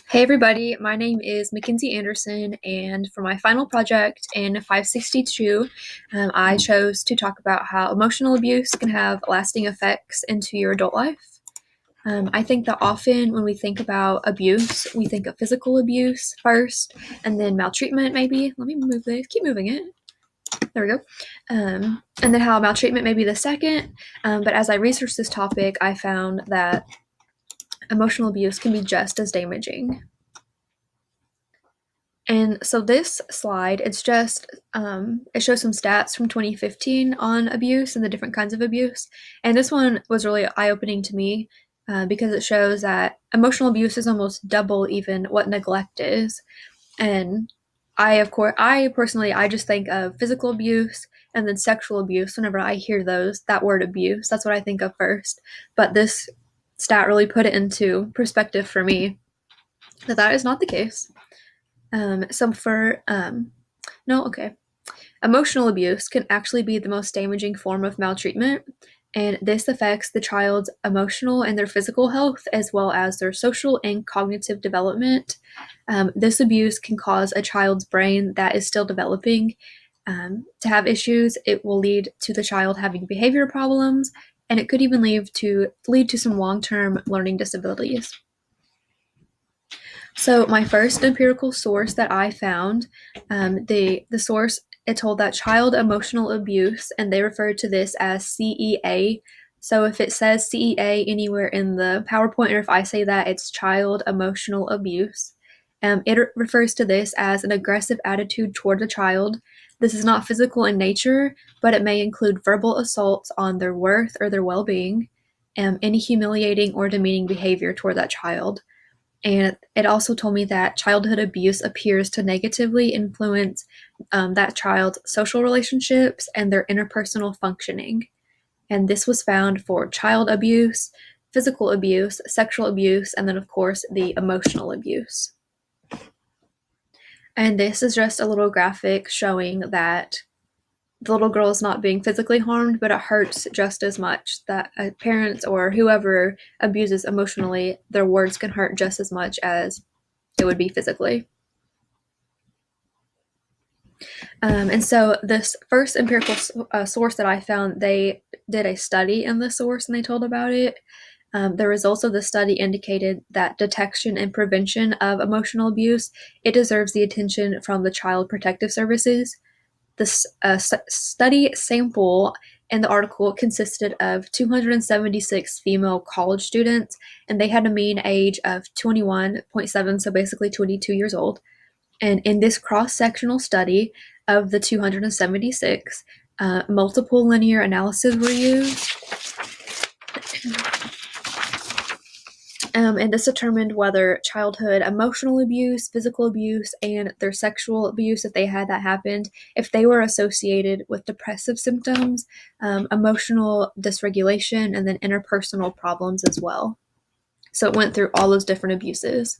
Hey everybody, my name is Mackenzie Anderson, and for my final project in 562, I chose to talk about how emotional abuse can have lasting effects into your adult life. I think that often when we think about abuse, we think of physical abuse first, and then maltreatment maybe. Let me move this, keep moving it. There we go. And then how maltreatment may be the second. But as I researched this topic, I found that emotional abuse can be just as damaging. And so this slide, it shows some stats from 2015 on abuse and the different kinds of abuse. And this one was really eye-opening to me because it shows that emotional abuse is almost double even what neglect is. And I personally, I just think of physical abuse and then sexual abuse whenever I hear that word abuse. That's what I think of first. But this stat really put it into perspective for me that is not the case. So for no, okay. Emotional abuse can actually be the most damaging form of maltreatment, and this affects the child's emotional and their physical health as well as their social and cognitive development. This abuse can cause a child's brain that is still developing to have issues. It will lead to the child having behavior problems, and it could even lead to some long-term learning disabilities. So my first empirical source that I found, the source, it told that child emotional abuse, and they referred to this as CEA. So if it says CEA anywhere in the PowerPoint, or if I say that, it's child emotional abuse. It refers to this as an aggressive attitude toward the child. This is not physical in nature, but it may include verbal assaults on their worth or their well-being, any humiliating or demeaning behavior toward that child. And it also told me that childhood abuse appears to negatively influence that child's social relationships and their interpersonal functioning. And this was found for child abuse, physical abuse, sexual abuse, and then, of course, the emotional abuse. And this is just a little graphic showing that the little girl is not being physically harmed, but it hurts just as much. That parents or whoever abuses emotionally, their words can hurt just as much as it would be physically. And so this first empirical source that I found, they did a study in the source and they told about it. The results of the study indicated that detection and prevention of emotional abuse, it deserves the attention from the Child Protective Services. This study sample in the article consisted of 276 female college students, and they had a mean age of 21.7, so basically 22 years old. And in this cross-sectional study of the 276, multiple linear analysis were used. And this determined whether childhood emotional abuse, physical abuse, and their sexual abuse, if they had that happened, if they were associated with depressive symptoms, emotional dysregulation, and then interpersonal problems as well. So it went through all those different abuses.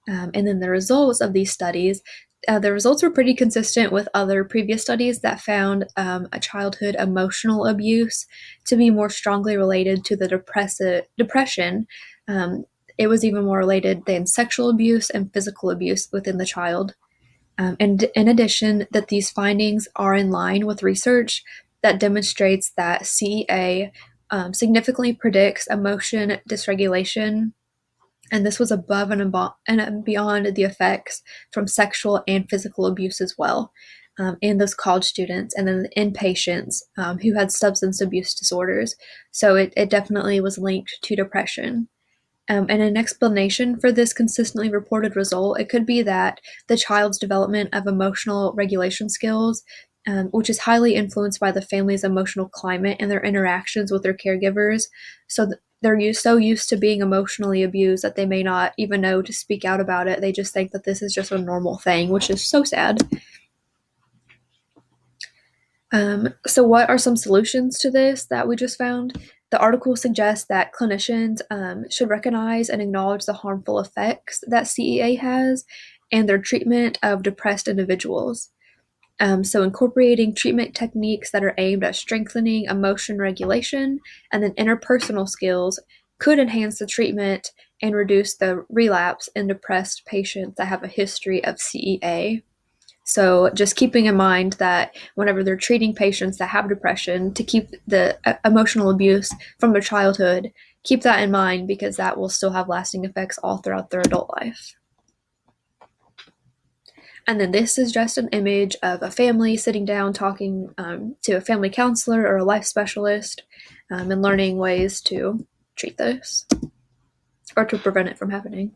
And then the results of these studies, the results were pretty consistent with other previous studies that found a childhood emotional abuse to be more strongly related to the depression. It was even more related than sexual abuse and physical abuse within the child. And in addition, that these findings are in line with research that demonstrates that CEA significantly predicts emotion dysregulation, and this was above and beyond the effects from sexual and physical abuse as well in those college students and then the inpatients who had substance abuse disorders. So it definitely was linked to depression. And an explanation for this consistently reported result, it could be that the child's development of emotional regulation skills, which is highly influenced by the family's emotional climate and their interactions with their caregivers. So they're so used to being emotionally abused that they may not even know to speak out about it. They just think that this is just a normal thing, which is so sad. So what are some solutions to this that we just found? The article suggests that clinicians should recognize and acknowledge the harmful effects that CEA has and their treatment of depressed individuals. So incorporating treatment techniques that are aimed at strengthening emotion regulation and then interpersonal skills could enhance the treatment and reduce the relapse in depressed patients that have a history of CEA. So just keeping in mind that whenever they're treating patients that have depression, to keep the emotional abuse from their childhood, keep that in mind because that will still have lasting effects all throughout their adult life. And then this is just an image of a family sitting down talking to a family counselor or a life specialist and learning ways to treat this or to prevent it from happening.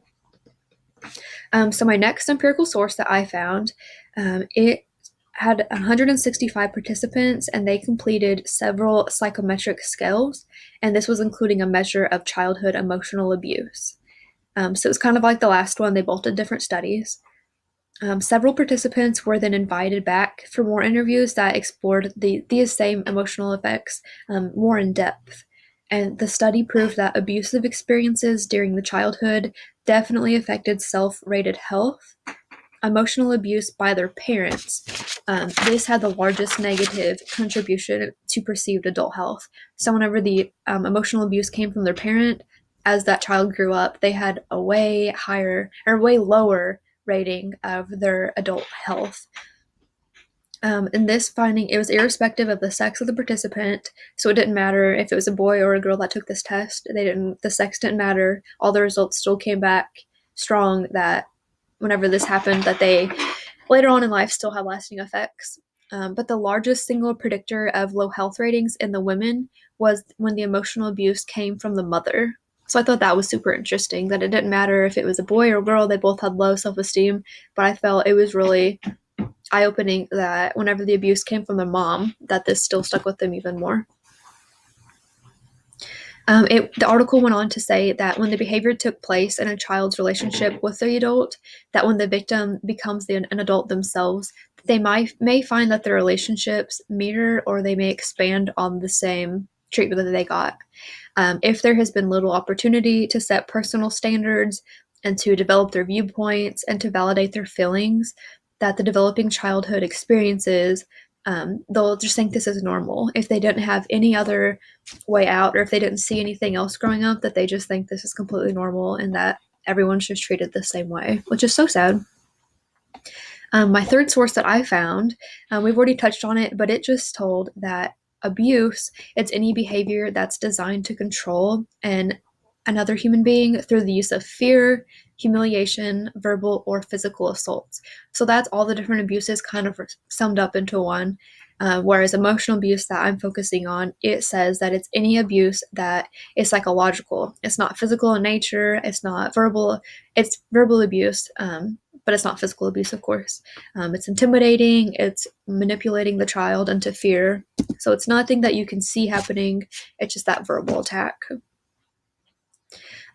So my next empirical source that I found, it had 165 participants and they completed several psychometric scales, and this was including a measure of childhood emotional abuse. So it was kind of like the last one, they both did different studies. Several participants were then invited back for more interviews that explored these same emotional effects more in depth. And the study proved that abusive experiences during the childhood definitely affected self-rated health. Emotional abuse by their parents, this had the largest negative contribution to perceived adult health. So whenever the emotional abuse came from their parent, as that child grew up, they had a way higher or way lower rating of their adult health. In this finding, it was irrespective of the sex of the participant, so it didn't matter if it was a boy or a girl that took this test. The sex didn't matter. All the results still came back strong that whenever this happened, that they later on in life still had lasting effects. But the largest single predictor of low health ratings in the women was when the emotional abuse came from the mother. So I thought that was super interesting, that it didn't matter if it was a boy or a girl, they both had low self-esteem, but I felt it was really eye-opening that whenever the abuse came from the mom, that this still stuck with them even more. The article went on to say that when the behavior took place in a child's relationship with the adult, that when the victim becomes an adult themselves, they may find that their relationships mirror or they may expand on the same treatment that they got. If there has been little opportunity to set personal standards and to develop their viewpoints and to validate their feelings, that the developing childhood experiences, they'll just think this is normal. If they didn't have any other way out, or if they didn't see anything else growing up, that they just think this is completely normal and that everyone's just treated the same way, which is so sad. My third source that I found, we've already touched on it, but it just told that abuse, it's any behavior that's designed to control another human being through the use of fear, humiliation, verbal, or physical assaults. So that's all the different abuses kind of summed up into one. Whereas emotional abuse that I'm focusing on, it says that it's any abuse that is psychological. It's not physical in nature. It's not verbal. It's verbal abuse, but it's not physical abuse, of course. It's intimidating. It's manipulating the child into fear. So it's nothing that you can see happening. It's just that verbal attack.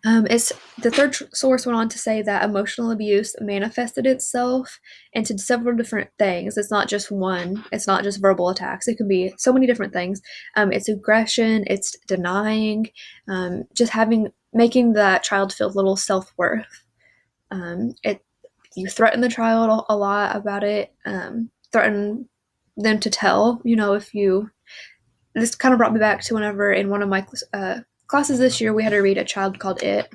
The third source went on to say that emotional abuse manifested itself into several different things. It's not just one. It's not just verbal attacks. It could be so many different things. It's aggression. It's denying. Just making that child feel little self-worth. You threaten the child a lot about it. Threaten them to tell. If you. This kind of brought me back to whenever in one of my classes this year, we had to read A Child Called It,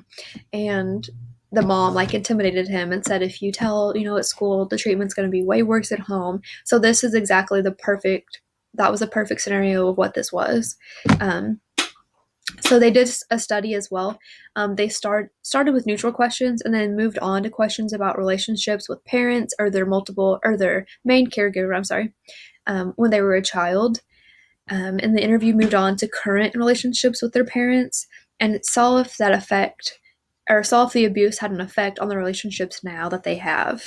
and the mom intimidated him and said, if you tell, at school, the treatment's going to be way worse at home. So this is exactly that was a perfect scenario of what this was. So they did a study as well. They started with neutral questions and then moved on to questions about relationships with parents or their main caregiver, when they were a child. And the interview moved on to current relationships with their parents, and it saw if the abuse had an effect on the relationships now that they have.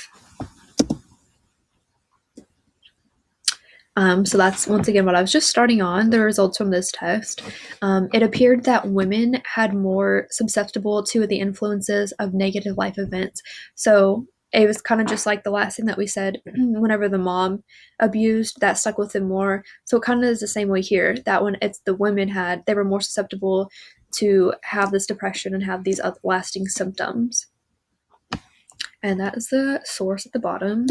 So that's once again what I was just starting on, the results from this test. It appeared that women had more susceptible to the influences of negative life events. So it was kind of just like the last thing that we said, whenever the mom abused, that stuck with them more. So it kind of is the same way here, that when it's the women they were more susceptible to have this depression and have these lasting symptoms. And that is the source at the bottom.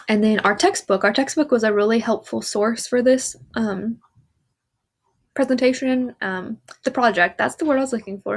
And then our textbook was a really helpful source for this presentation, the project. That's the word I was looking for.